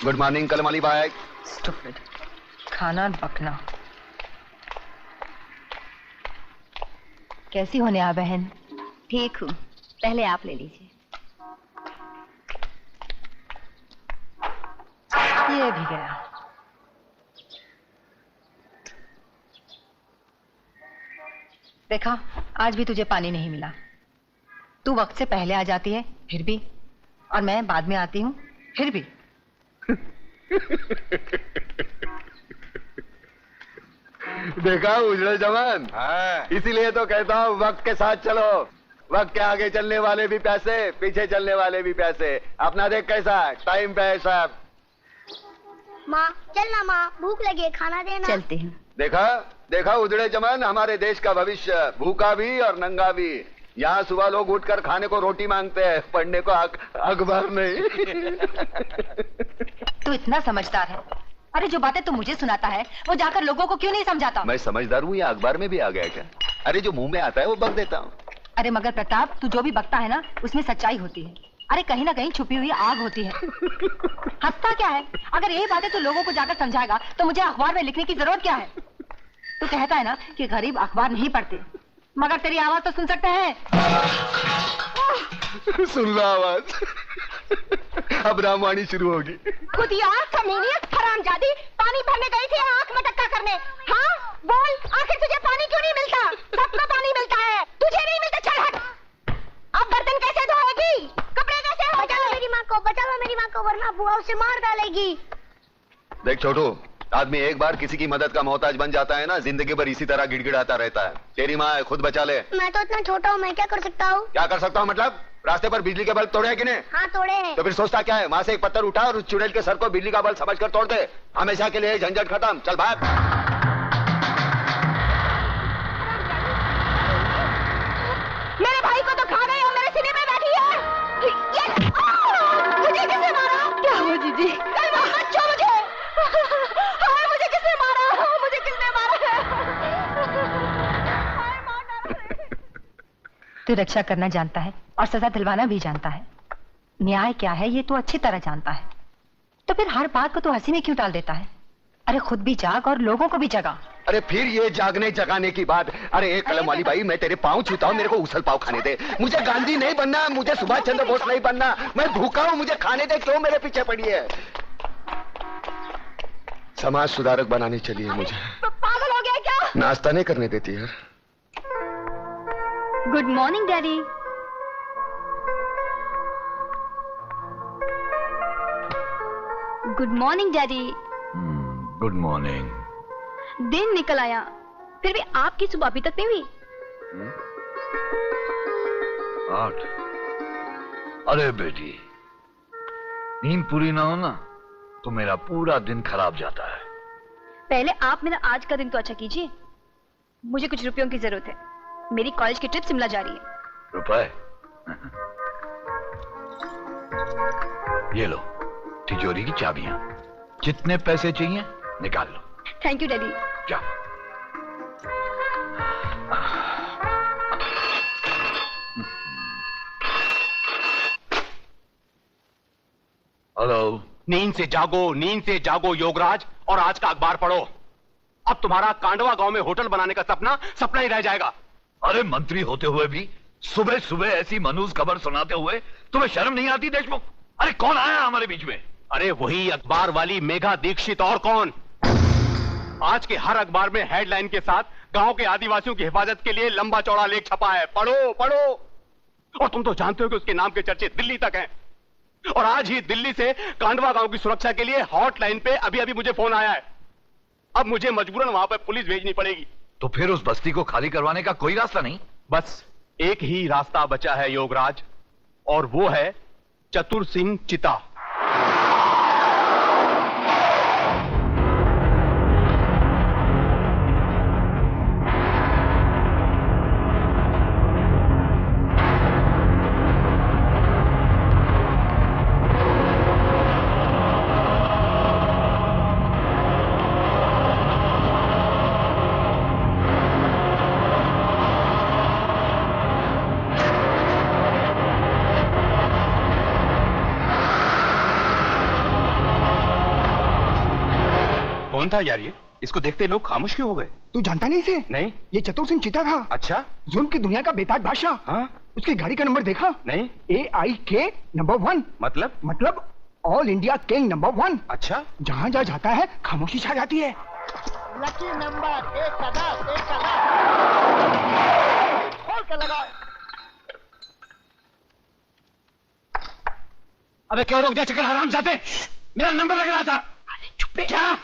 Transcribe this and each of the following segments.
Good morning कलमाली बाय। Stupid, खाना बकना। कैसी हो नेहा बहन? ठीक हूँ, पहले आप ले लीजिए। ये भी गया। देखा, आज भी तुझे पानी नहीं मिला। तू वक्त से पहले आ जाती है फिर भी, और मैं बाद में आती हूँ फिर भी। देखा उजड़े जवान? हाँ। इसीलिए तो कहता हूँ वक्त के साथ चलो। वक्त के आगे चलने वाले भी पैसे, पीछे चलने वाले भी पैसे। अपना देख कैसा टाइम पे है सब। माँ चलना, माँ भूख लगी है, खाना देना। चलते हैं। देखा देखा उजड़े जवान, हमारे देश का भविष्य, भूखा भी और नंगा भी। यहाँ सुबह लोग उठकर खाने को रोटी मांगते हैं, पढ़ने को अखबार नहीं। तू इतना समझदार है। अरे जो बातें तू मुझे सुनाता है वो जाकर लोगों को क्यों नहीं समझाता? मैं समझदार हूँ या अखबार में भी आ गया क्या? अरे जो मुंह में आता है वो बक देता हूँ। अरे मगर प्रताप, तू जो भी बकता है ना उसमें सच्चाई होती है। अरे कहीं ना कहीं छुपी हुई आग होती है। हंसता क्या है? अगर यही बातें तू लोगों को जाकर समझाएगा तो मुझे अखबार में लिखने की जरूरत क्या है? तू कहता है ना कि गरीब अखबार नहीं पढ़ते, मगर तेरी आवाज तो सुन सकते हैं। सुन लो आवाज। अब रामवाणी शुरू होगी। खुदिया कमीनियत हरामजादी, पानी भरने गई थी आंख में टक्का करने। हाँ बोल, आखिर तुझे पानी क्यों नहीं मिलता? सबको पानी मिलता है, तुझे नहीं मिलता। चल हट। अब बर्तन कैसे धोएगी? कपड़े कैसे हो? बचा लो मेरी माँ को, बचा लो मेरी माँ को, वरना बुआ उसे मार डालेगी। देख छोटू, आदमी एक बार किसी की मदद का मोहताज बन जाता है ना, जिंदगी भर इसी तरह गिड़गिड़ाता रहता है। तेरी माँ है, खुद बचा ले। मैं तो इतना छोटा हूँ, मैं क्या कर सकता हूँ? क्या कर सकता हूँ मतलब? रास्ते पर बिजली के बल्ब तोड़े हैं कि नहीं? हाँ तोड़े हैं। तो फिर सोचता क्या है? वहाँ से एक पत्थर उठा और उस चुड़ैल के सर को बिजली का बल्ब समझकर तोड़ दे। हमेशा के लिए झंझट खत्म। चल भाग। मेरे भाई को तो खा गई और मेरे सीने में बैठी है। तुझे किसने मारा? क्या हुआ जीजी? बच्चों मुझे। हाँ, मुझे किसने मारा? मुझे किसने मारा? तू रक्षा करना जानता है और सजा दिलवाना भी जानता है। न्याय क्या है ये तू अच्छी तरह जानता है, तो फिर हर बात को तू हंसी में क्यों टाल देता है? अरे खुद भी जाग और लोगों को भी जगा। अरे फिर ये जागने जगाने की बात। अरे एक कलम वाली भाई, मैं तेरे पाँव छूता हूँ, मेरे को उसल पाव खाने दे। मुझे गांधी नहीं बनना, मुझे सुभाष चंद्र बोस नहीं बनना। मैं भूखा हूँ, मुझे खाने दे। क्यों मेरे पीछे पड़ी है? समाज सुधारक बनाने चली है मुझे। पागल हो गया क्या? नाश्ता नहीं करने देती यार। Good morning daddy. Good morning daddy. Good morning. दिन निकल आया, फिर भी आपकी सुबह अभी तक नहीं हुई। 8। अरे बेटी, नींद पूरी ना हो ना तो मेरा पूरा दिन खराब जाता है। पहले आप मेरा आज का दिन तो अच्छा कीजिए। मुझे कुछ रुपयों की जरूरत है, मेरी कॉलेज की ट्रिप शिमला जा रही है। रुपए? ये लो तिजोरी की चाबियां, जितने पैसे चाहिए निकाल लो। Thank you daddy. जाओ। हेलो। नींद से जागो योगराज, और आज का अखबार पढ़ो। अब तुम्हारा कांडवा गांव में होटल बनाने का सपना सपना ही रह जाएगा। अरे मंत्री होते हुए भी सुबह सुबह ऐसी मनूज खबर सुनाते हुए तुम्हें शर्म नहीं आती देशमुख? अरे कौन आया हमारे बीच में? अरे वही अखबार वाली मेघा दीक्षित, और कौन। आज के हर अखबार में हेडलाइन के साथ गांव के आदिवासियों की हिफाजत के लिए लंबा चौड़ा लेख छपा है। पढ़ो पढ़ो। और तुम तो जानते हो कि उसके नाम के चर्चे दिल्ली तक हैं। और आज ही दिल्ली से कांडवा गांव की सुरक्षा के लिए हॉटलाइन पे अभी अभी मुझे फोन आया है। अब मुझे मजबूरन वहां पर पुलिस भेजनी पड़ेगी। तो फिर उस बस्ती को खाली करवाने का कोई रास्ता नहीं? बस एक ही रास्ता बचा है योगराज, और वो है चतुर सिंह चिता। कौन था यार ये? इसको देखते लोग खामोश क्यों हो गए? तू जानता नहीं इसे? नहीं। ये चतुर सिंह चिता था। अच्छा। जुल्म की दुनिया का बेताज बादशाह। हाँ? उसकी गाड़ी का नंबर देखा? नहीं। AIK number 1। मतलब ऑल इंडिया किंग नंबर 1। अच्छा। जहाँ जहाँ जाता है खामोशी छा जाती है। लकी नंबर 1 का 10, 1 का 10। खोल के लगाओ। अबे क्यों रोक दिया चक्कर हराम जाते? मेरा नंबर लग रहा था। अरे चुप रे। क्या?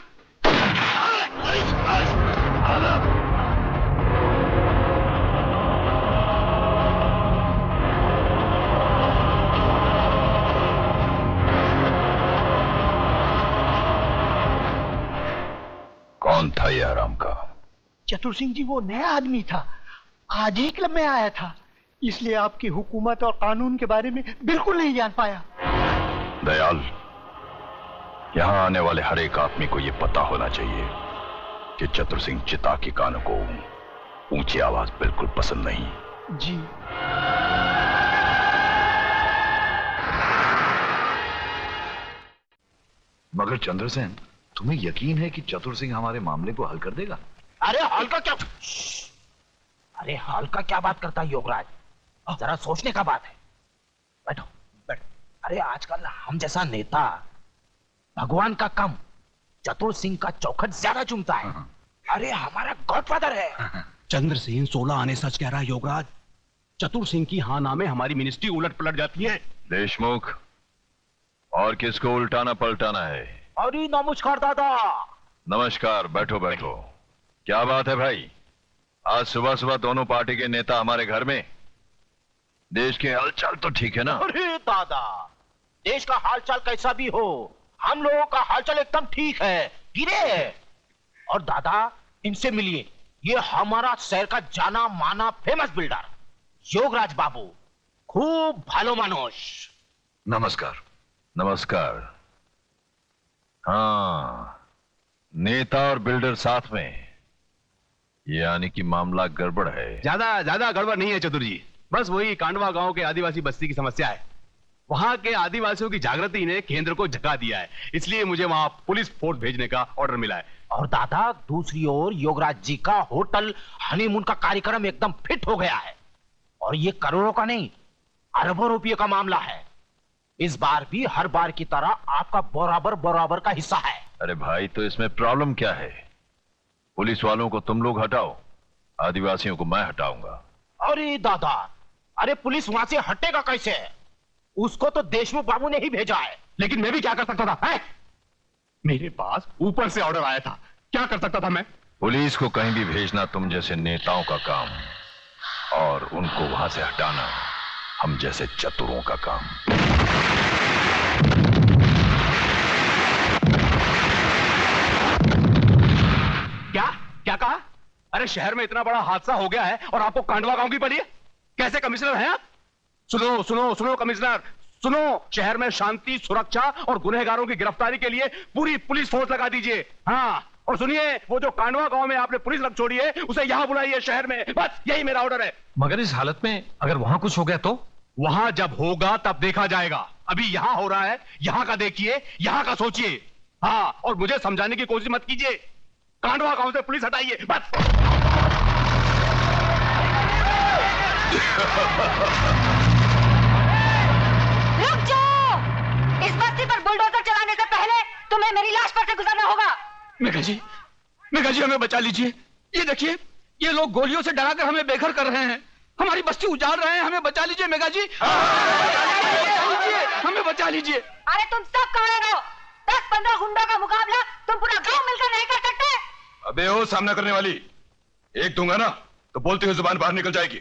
कौन था ये आराम का? चतुर सिंह जी वो नया आदमी था, आज ही क्लब में आया था, इसलिए आपकी हुकूमत और कानून के बारे में बिल्कुल नहीं जान पाया। दयाल, यहां आने वाले हर एक आदमी को यह पता होना चाहिए कि चतुर सिंह चिता की कानों को ऊंची आवाज बिल्कुल पसंद नहीं। जी। मगर चंद्रसेन, तुम्हें यकीन है कि चतुर सिंह हमारे मामले को हल कर देगा? अरे हाल का क्या? अरे हाल का क्या बात करता है योगराज? जरा सोचने का बात है। बैठो बैठो। अरे आजकल हम जैसा नेता भगवान का कम चतुर सिंह का चौखट ज्यादा चुमता है। अरे हमारा गॉडफादर है। चंद्र सिंह 16 आने सच कह रहा है योगराज। चतुर सिंह की हाँ नामे हमारी मिनिस्ट्री उलट पलट जाती है। देशमुख, और किसको उल्टाना पलटाना है? अरे नमस्कार दादा। नमस्कार, बैठो बैठो। क्या बात है भाई? आज सुबह सुबह दोनों पार्टी के नेता हमारे घर में। देश के हालचाल तो ठीक है ना? अरे दादा, देश का हालचाल कैसा भी हो, हम लोगों का हालचाल एकदम ठीक है, गिरे। और दादा, इनसे मिलिए, ये हमारा शहर का जाना माना फेमस बिल्डर योगराज बाबू, खूब भालो मानुष। नमस्कार। नमस्कार। हाँ, नेता और बिल्डर साथ में, यानी कि मामला गड़बड़ है। ज्यादा गड़बड़ नहीं है चतुर जी, बस वही कांडवा गांव के आदिवासी बस्ती की समस्या है। वहां के आदिवासियों की जागृति ने केंद्र को झका दिया है, इसलिए मुझे वहां पुलिस फोर्स भेजने का ऑर्डर मिला है। और दादा, दूसरी ओर योगराज जी का होटल हनीमून का कार्यक्रम एकदम फिट हो गया है, और ये करोड़ों का नहीं, अरबों रुपये का मामला है। इस बार भी हर बार की तरह आपका बराबर का हिस्सा है। अरे भाई, तो इसमें प्रॉब्लम क्या है? पुलिस वालों को तुम लोग हटाओ, आदिवासियों को मैं हटाऊंगा। अरे दादा, अरे पुलिस वहां से हटेगा कैसे? उसको तो देशमुख बाबू ने ही भेजा है। लेकिन मैं भी क्या कर सकता था है? मेरे पास ऊपर से ऑर्डर आया था, क्या कर सकता था मैं? पुलिस को कहीं भी भेजना तुम जैसे नेताओं का काम, और उनको वहां से हटाना हम जैसे चतुरों का काम। क्या कहा? अरे शहर में इतना बड़ा हादसा हो गया है और आपको कांडवा गांव की पड़ी है? कैसे कमिश्नर हैं आप? सुनो कमिश्नर, सुनो, शहर में शांति, सुरक्षा और गुनहगारों की गिरफ्तारी के लिए पूरी पुलिस फोर्स लगा दीजिए। हाँ, और सुनिए, वो जो कांडवा गांव में आपने पुलिस रख छोड़ी है, उसे यहां बुलाइए शहर में। बस यही मेरा ऑर्डर है। मगर इस हालत में अगर वहां कुछ हो गया तो? वहां जब होगा तब देखा जाएगा। अभी यहां हो रहा है, यहां का देखिए, यहां का सोचिए। हाँ, और मुझे समझाने की कोशिश मत कीजिए। कांडवा गांव से पुलिस हटाइए, बस। रुक जाओ! इस बस्ती पर बुलडोजर चलाने से पहले तुम्हें मेरी लाश पर से गुजरना होगा। मेघा जी, हमें बचा लीजिए। ये देखिए, ये लोग गोलियों से डराकर हमें बेघर कर रहे हैं, हमारी बस्ती उजाड़ रहे हैं। हमें बचा लीजिए मेघा जी, हमें बचा लीजिए। अरे तुम सब कहाँ रहो? 10-15 गुंडों का मुकाबला तुम पूरा गांव मिलकर नहीं कर सकते। अबे ओ सामना करने वाली, एक दूंगा ना तो बोलती हुई जुबान बाहर निकल जाएगी।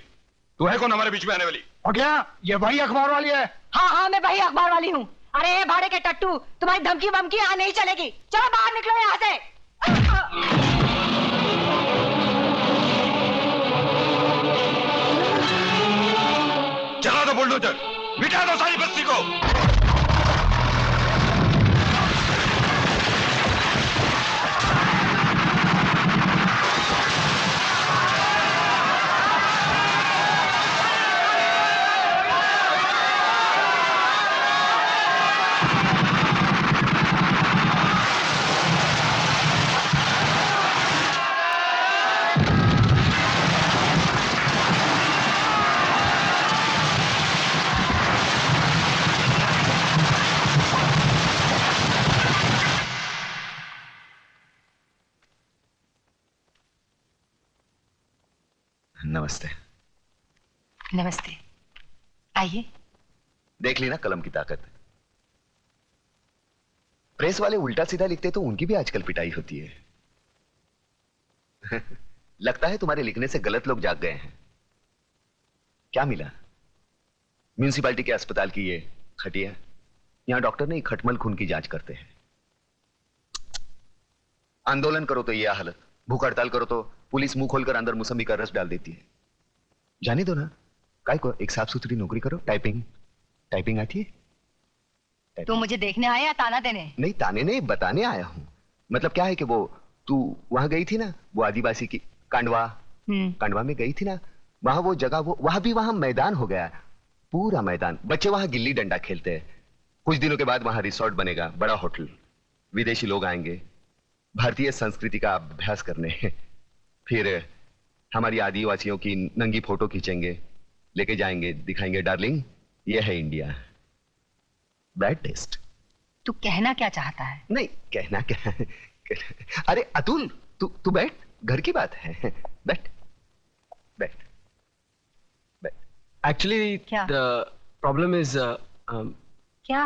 तू है कौन हमारे बीच में आने वाली? और क्या ये वही अखबार वाली है? हाँ, मैं वही अखबार वाली हूँ। अरे ये भाड़े के टट्टू, तुम्हारी धमकी बमकी यहाँ नहीं चलेगी। चलो बाहर निकलो यहाँ से। चला दो बुलडोजर, मिटा दो सारी बस्ती को। नमस्ते। नमस्ते, आइए। देख ली ना कलम की ताकत। प्रेस वाले उल्टा सीधा लिखते तो उनकी भी आजकल पिटाई होती है। लगता है तुम्हारे लिखने से गलत लोग जाग गए हैं। क्या मिला? म्यूनिसिपैलिटी के अस्पताल की ये खटिया। यहां डॉक्टर नहीं, खटमल खून की जांच करते हैं। आंदोलन करो तो यह हालत, भूख हड़ताल करो तो पुलिस मुंह खोलकर अंदर मौसमी का रस डाल देती है। जाने दो ना, काय को एक साफ सुथरी नौकरी करो। टाइपिंग आती है? तू मुझे देखने आया या ताना देने? नहीं, ताने नहीं, बताने आया हूं। मतलब क्या है कि वो तू वहां गई थी ना, वो आदिवासी की कांडवा में गई थी ना, वहां वो जगह, वो वहां भी वहां मैदान हो गया, पूरा मैदान। बच्चे वहां गिल्ली डंडा खेलते हैं। कुछ दिनों के बाद वहां रिसोर्ट बनेगा, बड़ा होटल। विदेशी लोग आएंगे भारतीय संस्कृति का अभ्यास करने। फिर हमारी आदिवासियों की नंगी फोटो खींचेंगे, लेके जाएंगे, दिखाएंगे डार्लिंग ये है इंडिया। Bad taste. तू कहना क्या चाहता है? नहीं, कहना क्या। अरे अतुल, तू बैठ, घर की बात है। बैठ। एक्चुअली द प्रॉब्लम इज क्या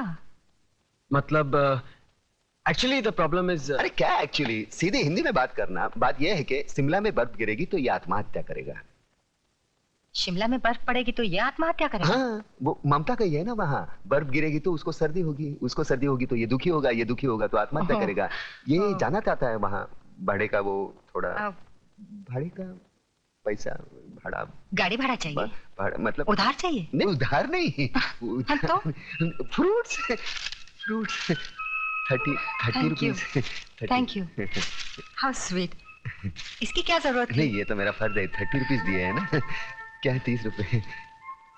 मतलब एक्चुअली द प्रॉब्लम इज अरे क्या एक्चुअली, सीधे हिंदी में बात करना। बात यह है कि शिमला में बर्फ गिरेगी तो ये आत्महत्या करेगा। शिमला में बर्फ पड़ेगी तो ये आत्महत्या करेगा? हाँ, वो ममता का ही है ना। वहां बर्फ गिरेगी तो उसको सर्दी होगी, तो ये दुखी होगा तो आत्महत्या करेगा। ये जाना चाहता है वहां भाड़े का, वो थोड़ा भाड़े का पैसा, भाड़ा, गाड़ी भाड़ा चाहिए? भाड़ा मतलब उधार चाहिए? नहीं, उधार नहीं। तो fruits 30 rupees. Thank you, how sweet. इसकी क्या जरूरत है? नहीं, ये तो मेरा फर्ज है, 30 रुपीज दिए है ना। क्या 30 रुपए?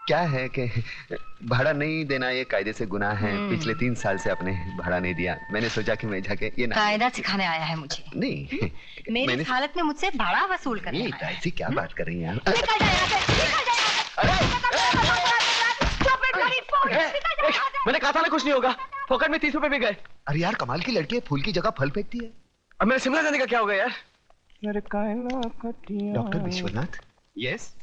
क्या है कि भाड़ा नहीं देना ये कायदे से गुनाह है। पिछले 3 साल से आपने भाड़ा नहीं दिया। मैंने सोचा कि मैं जाके ये ना कायदा सिखाने आया है मुझे। नहीं, मेरी हालत में मुझसे भाड़ा वसूल करने आया है। ऐसी क्या बात कर रही हैं आप? मैंने कहा था ना कुछ नहीं होगा, फोकट में 30 रुपए भी गए। अरे यार, कमाल की लड़की है, फूल की जगह फल फेंकती है। अब मेरे शिमला जाने का क्या हो गया यार? Doctor Vishwanath? Yes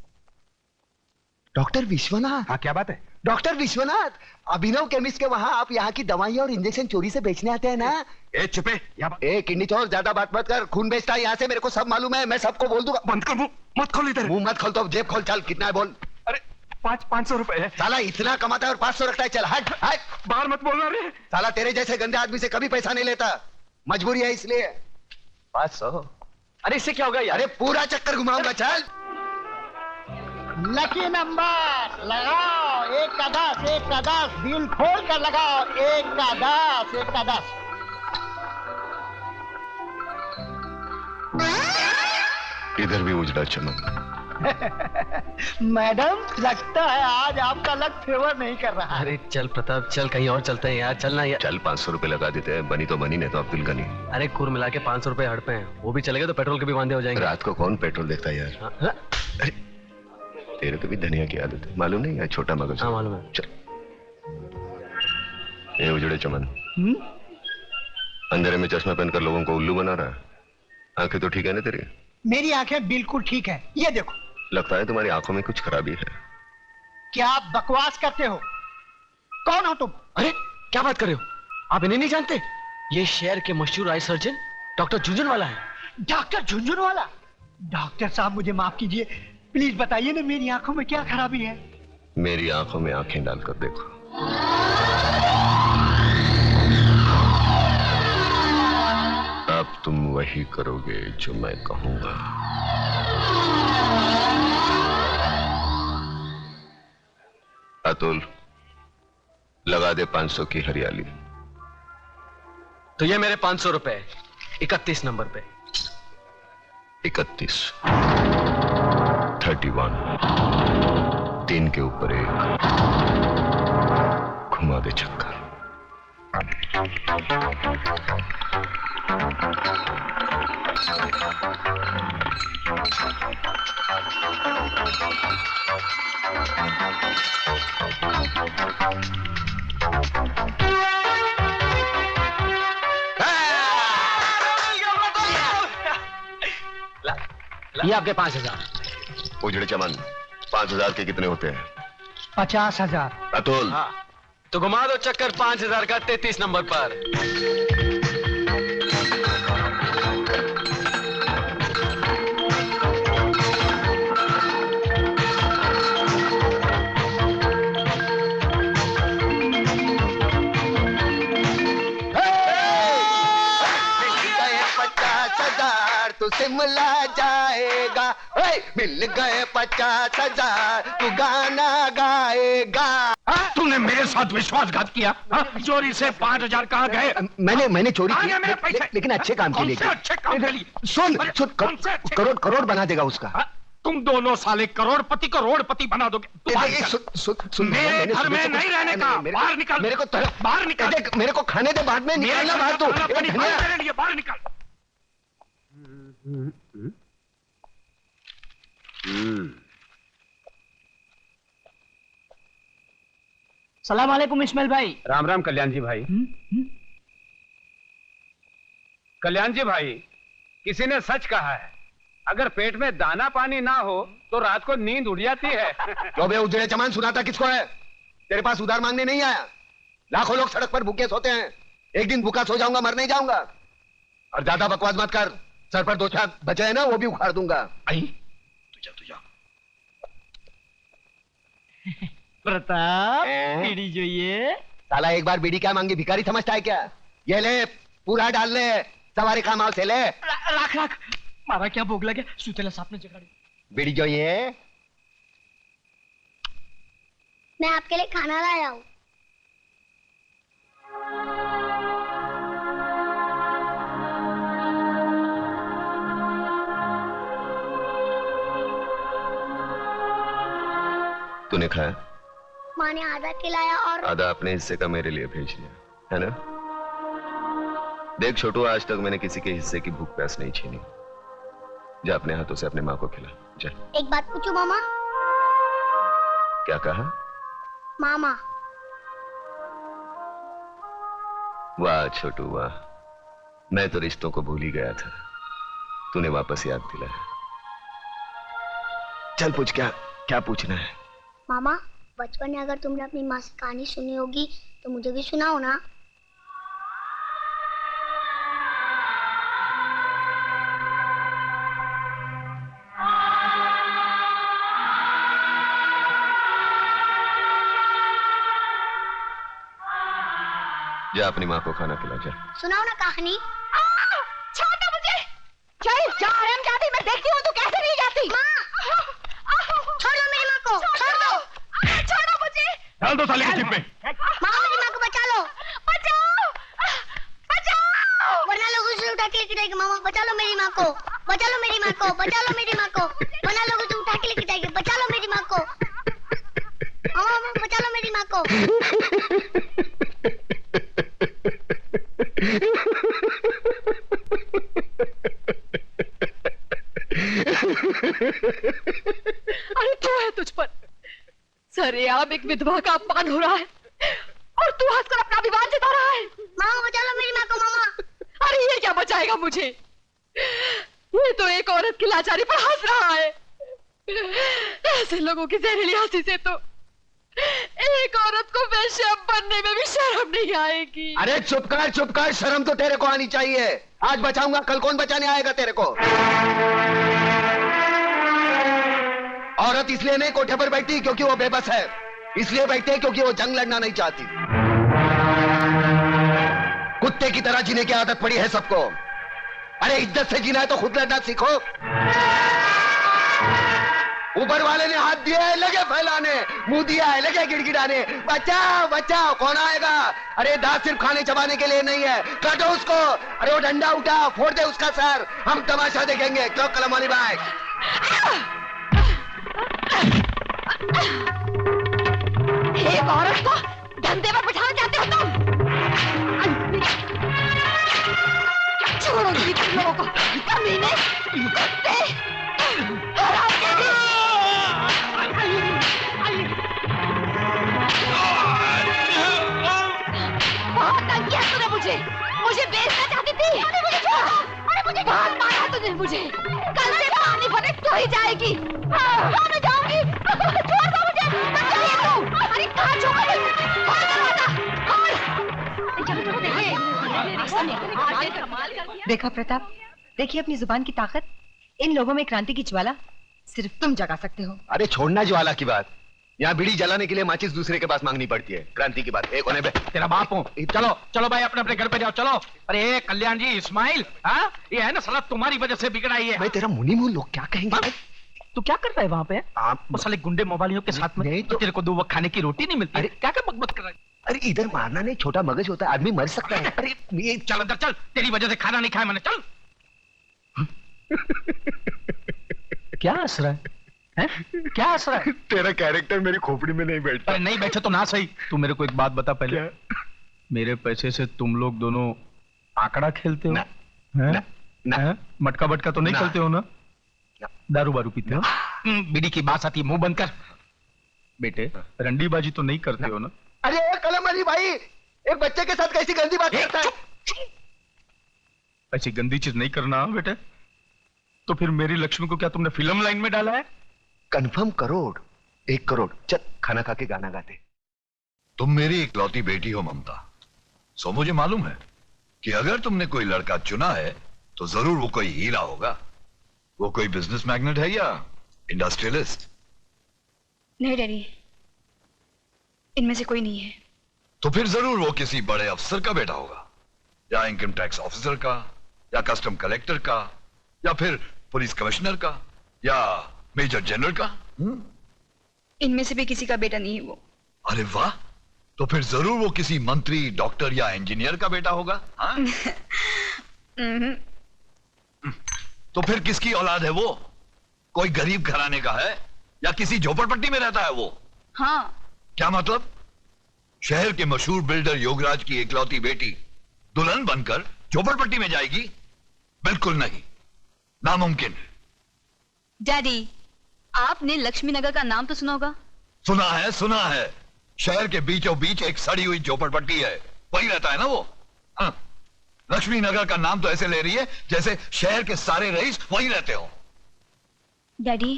doctor Vishwanath. हाँ, क्या बात है? डॉक्टर विश्वनाथ, अभिनव केमिस्ट के वहाँ आप यहाँ की दवाइयाँ और इंजेक्शन चोरी से बेचने आते हैं ना? ए चुपे, किडनी चोर, ज्यादा बात मत कर। खून बेचता है यहाँ से, मेरे को सब मालूम है, मैं सबको बोल दूंगा। बंद कर मुंह, मत खोल इधर। मुंह मत खोल तो जेब खोल। चल, कितना है बोल। अरे 500 रुपए है। साला इतना कमाता है और 500 रखता है। चल हट। बाहर मत बोलना रे। साला तेरे जैसे गंदे आदमी से कभी पैसा नहीं लेता, मजबूरी है इसलिए। 500। अरे इससे क्या होगा यार? अरे पूरा चक्कर घुमाऊंगा। चल। लकी नंबर लगाओ, 1 का 10, 1 का 10, दिल खोल कर लगाओ। 1 का 10, 1 का 10। इधर भी उजड़ा चमन। मैडम, लगता है आज आपका लक फेवर नहीं कर रहा। अरे चल प्रताप, चल कहीं और चलते हैं यार। चलना यार। चल 500 रुपए लगा देते हैं, बनी तो बनी, नहीं तो अब्दुल गनी। अरे कुल मिला के 500 रुपए हड़ पे हैं, वो भी चलेगा तो पेट्रोल के भी वांदे हो जाएंगे। रात को कौन पेट्रोल देखता है यार? अरे तेरे को भी धनिया की आदत है, मालूम नहीं यार? छोटा मगज। हाँ मालूम है। चल। ये उजड़े चमन अंधेरे में चश्मा पहनकर लोगों को उल्लू बना रहा है। आंखें तो ठीक है ना तेरी? मेरी आंखें बिल्कुल ठीक है, ये देखो। लगता है तुम्हारी आंखों में कुछ खराबी है। क्या आप बकवास करते हो? कौन हो तुम? अरे क्या बात कर रहे हो? आप इन्हें नहीं जानते? ये शहर के मशहूर आई सर्जन डॉक्टर झुंझुनवाला है। डॉक्टर झुंझुनवाला? डॉक्टर साहब मुझे माफ कीजिए, प्लीज बताइए ना मेरी आंखों में क्या खराबी है? मेरी आंखों में आंखें डालकर देखो। अब तुम वही करोगे जो मैं कहूंगा। अतुल, लगा दे 500 की हरियाली। तो ये मेरे 500 रुपए 31 नंबर पे। 31, 31, 3 के ऊपर 1, घुमा दे चक्कर। ये आपके 5000। उजड़े चमन 5,000 के कितने होते हैं? 50,000। अतुल। हाँ। तो घुमा दो चक्कर 5,000 का 33 नंबर पर। तू शिमला जाएगा, मिल गए 50,000 तू गाना गाएगा। तूने मेरे साथ विश्वासघात किया? चोरी से 5,000 कहाँ गए? मैंने चोरी किया मेरे पैसे। लेकिन अच्छे काम के लिए। अच्छे काम के लिए। सुन करोड़ बना देगा उसका। तुम दोनों साले करोड़पति बना दोगे। मेरे घर में नहीं रहने का। बाहर निकल। मेरे को बाहर निकल। मेरे को खाने दे, बाद में निकलना बाहर। तो मेरे लिए बाहर निकल। सलाम वालेकुम इस्माइल भाई। राम राम कल्याण जी भाई। कल्याण जी भाई, किसी ने सच कहा है, अगर पेट में दाना पानी ना हो तो रात को नींद उड़ जाती है। तो बे उजड़े चमान सुनाता किसको है? तेरे पास उधार मांगने नहीं आया। लाखों लोग सड़क पर भूखे सोते हैं, एक दिन भूखा सो जाऊंगा, मर नहीं जाऊंगा। और ज्यादा बकवास मत कर, सर पर 2 छाप बचे है ना, वो भी उखाड़ दूंगा। तुझा प्रताप बीड़ी જોઈએ। साला एक बार बीड़ी क्या मांगी, भिखारी समझता है क्या? ये ले, पूरा डाल ले, सवारी का माल से ले। राख मारा क्या भोग लगे, सुतेला सापने जगाड़ी। बीड़ी જોઈએ? मैं आपके लिए खाना लाया हूँ। तूने खाया? माँ ने आधा खिलाया और आधा अपने हिस्से का मेरे लिए भेज दिया है ना? देख छोटू, आज तक मैंने किसी के हिस्से की भूख प्यास नहीं छीनी। जा अपने हाथों से अपने माँ को खिला, जा। एक बात पूछूं मामा? क्या कहा? मामा। वाह छोटू वाह, मैं तो रिश्तों को भूल ही गया था, तूने वापस याद दिलाया। चल पूछ, क्या पूछना है? मामा, बचपन में अगर तुमने अपनी माँ से कहानी सुनी होगी तो मुझे भी सुनाओ ना। जा अपनी माँ को खाना खिला, जा। सुनाओ ना कहानी। छोड़ो मुझे। चल जा हरामजादी, मैं देखती हूँ तू कैसे नहीं जाती। छोड़ो मेरी माँ को, छोड़ो मुझे। डाल दो साले के चिप में। माँ, मेरी माँ को बचा लो, बचाओ, वरना लोग उसे उठा के लेके जाएंगे। मामा बचा लो मेरी माँ को, बचा लो मेरी माँ को, बचा लो मेरी माँ को, वरना लोग उसे उठा के लेके जाएंगे। बचा लो मेरी माँ को, मामा बचा लो मेरी माँ को। अरे क्या है तुझ पर? सरेआम एक विधवा का अपमान हो रहा है और तू हंसकर अपना विवाद जता रहा है। मामा बचा लो मेरी माँ को, मामा। अरे ये क्या बचाएगा मुझे? ये तो एक औरत की लाचारी पर हंस रहा है। ऐसे लोगों की जहरीली हंसी से तो एक औरत को वेश्या बनने में भी शर्म नहीं आएगी। अरे चुप कर, शर्म तो तेरे को आनी चाहिए। आज बचाऊंगा, कल कौन बचाने आएगा तेरे को? औरत इसलिए नहीं कोठे पर बैठती क्योंकि वो बेबस है, इसलिए बैठती है क्योंकि वो जंग लड़ना नहीं चाहती। कुत्ते की तरह जीने की आदत पड़ी है सबको। अरे इज्जत से जीना है तो खुद लड़ना सीखो। ऊपर वाले ने हाथ दिया है, लगे फैलाने, मुंह दिया है, लगे गिड़गिड़ाने। बचाओ बचाओ, कौन आएगा? अरे दांत सिर्फ खाने चबाने के लिए नहीं है, काटो उसको। अरे वो डंडा उठा, फोड़ दे उसका सर, हम तमाशा देखेंगे। क्यों कलमानी भाई? एक औरत को धंधे पर बिठाना चाहते हो तुम? छोड़ो जी तुम लोगों को, कमीने, कुत्ते, हरामजादे। बहुत तंग किया तूने मुझे बेचना चाहती थी। अरे मुझे छोड़ो, अरे मुझे बहुत मारा तुझे मुझे। कल से पानी भरने तू ही जाएगी। हाँ, मैं जाऊंगी। छोड़ दो मुझे। मैं चली तू। अरे कहाँ छोड़ दे? देखा प्रताप, देखिए अपनी जुबान की ताकत। इन लोगों में क्रांति की ज्वाला सिर्फ तुम जगा सकते हो। अरे छोड़ना ज्वाला की बात, यहाँ बीड़ी जलाने के लिए माचिस दूसरे के पास मांगनी पड़ती है। क्रांति की बात एक होने पे तेरा बाप हूँ। चलो चलो भाई अपने अपने घर पे जाओ। चलो। अरे कल्याण जी, इस्माइल, हाँ ये है ना साला तुम्हारी वजह से बिगड़ा ही है। मैं तेरा मुनी मुंह, लोग क्या कहेंगे? तू क्या करता है वहाँ पे? आप वो साले गुंडे मोबाइलियों के साथ में तो तेरे को 2 वक्त खाने की रोटी नहीं मिलती। अरे क्या क्या बकबक कर रहा है? अरे इधर मारना नहीं, छोटा मगज होता है, आदमी मर सकता है। अरे ये चल अंदर चल, तेरी वजह से खाना नहीं खाया मैंने। चल। क्या हंस रहा है? क्या हंस रहा है? तेरा कैरेक्टर मेरी खोपड़ी में नहीं बैठता। अरे नहीं बैठे तो ना सही। तू मेरे को एक बात बता पहले। मेरे पैसे से तुम लोग दोनों आंकड़ा खेलते हो? ना। मटका बटका तो नहीं खेलते हो ना? दारू बारू पीते हो? बीड़ी की बात आती है, मुंह बंद कर। बेटे रंडीबाजी तो नहीं करते हो ना? अरे कलम अली भाई, एक बच्चे के साथ कैसी गंदी बात करता है? ऐसी गंदी चीज नहीं करना बेटे। तो फिर मेरी लक्ष्मी को क्या तुमने फिल्म लाइन में डाला है? कंफर्म करोड़, 1 करोड़। चल खाना खा के गाना गाते। तुम मेरी इकलौती बेटी हो ममता, सो मुझे मालूम है कि अगर तुमने कोई लड़का चुना है तो जरूर वो कोई हीरा होगा। वो कोई बिजनेस मैग्नेट है या इंडस्ट्रियलिस्ट? नहीं डैडी, इनमें से कोई नहीं है। तो फिर जरूर वो किसी बड़े अफसर का बेटा होगा, या इनकम टैक्स ऑफिसर का, या कस्टम कलेक्टर का, या फिर पुलिस कमिश्नर का, या मेजर जनरल का। इनमें से भी किसी का बेटा नहीं है वो। अरे वाह, तो फिर जरूर वो किसी मंत्री, डॉक्टर या इंजीनियर का बेटा होगा। हाँ? तो फिर किसकी औलाद है वो? कोई गरीब घराने का है या किसी झोपड़पट्टी में रहता है वो? हाँ। क्या मतलब? शहर के मशहूर बिल्डर योगराज की इकलौती बेटी दुल्हन बनकर झोपड़पट्टी में जाएगी? बिल्कुल नहीं, नामुमकिन। डैडी, आपने लक्ष्मी नगर का नाम तो सुना होगा? सुना है, सुना है। शहर के बीचों बीच एक सड़ी हुई झोपड़पट्टी है, वही रहता है ना वो। हाँ। लक्ष्मी नगर का नाम तो ऐसे ले रही है जैसे शहर के सारे रईस वहीं रहते हो। डैडी,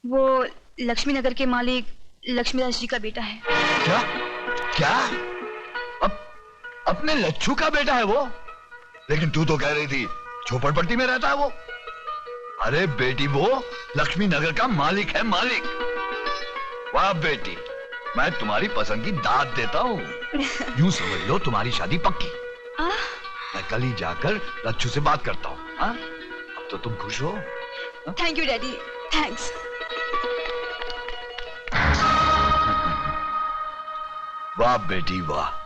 वो लक्ष्मी नगर के मालिक लक्ष्मीदास जी का बेटा है। क्या? क्या? अपने लच्छू का बेटा है वो? लेकिन तू तो कह रही थी झोपड़पट्टी में रहता है वो। अरे बेटी, वो लक्ष्मी नगर का मालिक है, मालिक। वाह बेटी, मैं तुम्हारी पसंद की दाद देता हूँ। यूं समझ लो तुम्हारी शादी पक्की। मैं कल ही जाकर लच्छू से बात करता हूँ। अब तो तुम खुश हो? Thank you daddy, thanks. वाह बेटी वाह।